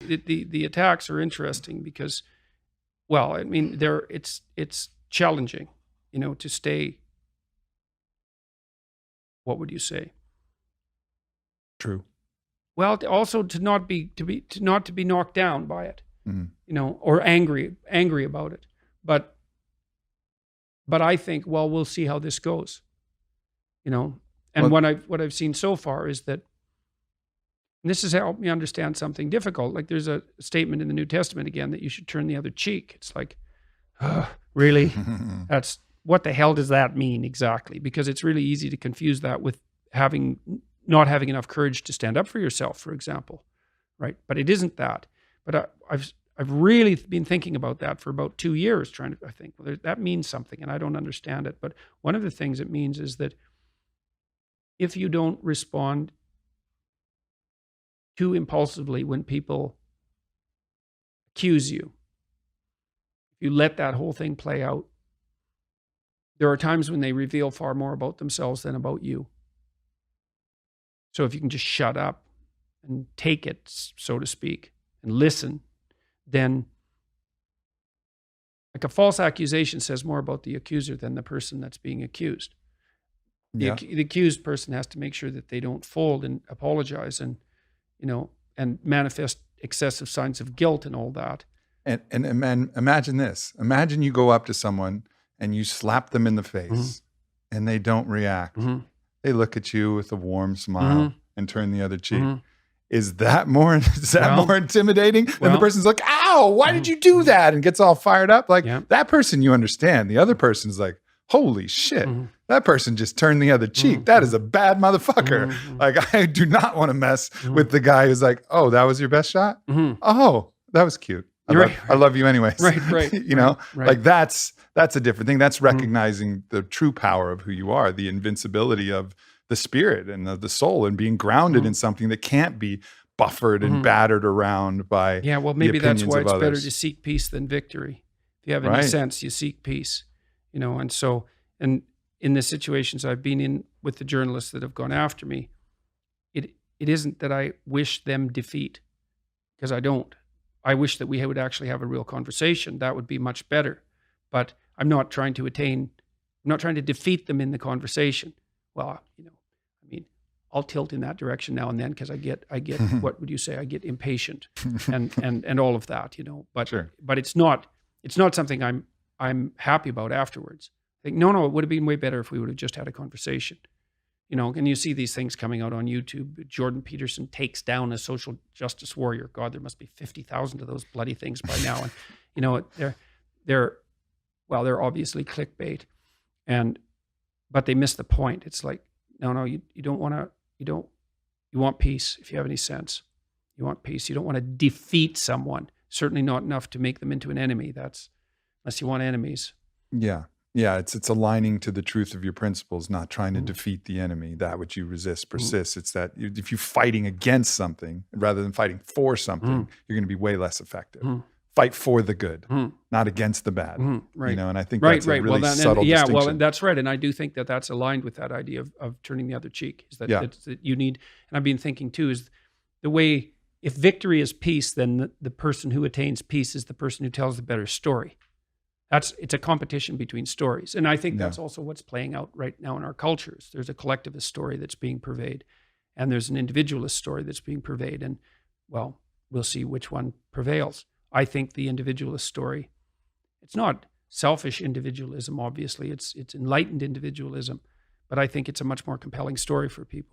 the attacks are interesting because, well, I mean, it's challenging, to stay. What would you say? True. Well, also to not be knocked down by it, Mm-hmm. or angry about it. But I think, well, we'll see how this goes, And Well- what I've seen so far is that, and this has helped me understand something difficult. Like there's a statement in the New Testament again that you should turn the other cheek. It's like, really? That's what the hell does that mean exactly? Because it's really easy to confuse that with not having enough courage to stand up for yourself, for example, right? But it isn't that. But I've really been thinking about that for about 2 years, I think, well, that means something, and I don't understand it. But one of the things it means is that if you don't respond too impulsively when people accuse you, if you let that whole thing play out, there are times when they reveal far more about themselves than about you. So if you can just shut up and take it, so to speak, and listen, then like a false accusation says more about the accuser than the person that's being accused. The accused person has to make sure that they don't fold and apologize and manifest excessive signs of guilt and all that. And imagine this. Imagine you go up to someone and you slap them in the face and they don't react. They look at you with a warm smile and turn the other cheek. Is that more intimidating than the person's like, ow, why did you do that? And gets all fired up. Like that person you understand. The other person's like, holy shit, that person just turned the other cheek. That is a bad motherfucker. Like I do not want to mess with the guy who's like, oh, that was your best shot? Oh, that was cute. I love you anyways. Right. Like that's a different thing. That's recognizing the true power of who you are, the invincibility of the spirit and of the soul, and being grounded in something that can't be buffered and battered around by well, maybe that's why it's better others. to seek peace than victory. If you have any sense, you seek peace. And so, and in the situations I've been in with the journalists that have gone after me, it isn't that I wish them defeat, because I don't. I wish that we would actually have a real conversation. That would be much better. But I'm not trying to defeat them in the conversation. Well, I'll tilt in that direction now and then because I get what would you say? I get impatient and all of that, But Sure. But it's not something I'm happy about afterwards. I think no, it would have been way better if we would have just had a conversation. And you see these things coming out on YouTube. Jordan Peterson takes down a social justice warrior. God, there must be 50,000 of those bloody things by now. And they're obviously clickbait, but they miss the point. It's like, no, you don't want to. You want peace if you have any sense. You want peace. You don't want to defeat someone. Certainly not enough to make them into an enemy. That's unless you want enemies. Yeah. It's aligning to the truth of your principles, not trying to defeat the enemy. That which you resist persists. It's that if you're fighting against something rather than fighting for something, you're going to be way less effective. Fight for the good, not against the bad. Right. And I think that's a really subtle distinction. Well, and that's right. And I do think that that's aligned with that idea of turning the other cheek. Is that you need? And I've been thinking too, is the way, if victory is peace, then the person who attains peace is the person who tells the better story. It's a competition between stories. And I think that's also what's playing out right now in our cultures. There's a collectivist story that's being purveyed, and there's an individualist story that's being purveyed. And well, we'll see which one prevails. I think the individualist story, it's not selfish individualism, obviously. It's enlightened individualism. But I think it's a much more compelling story for people.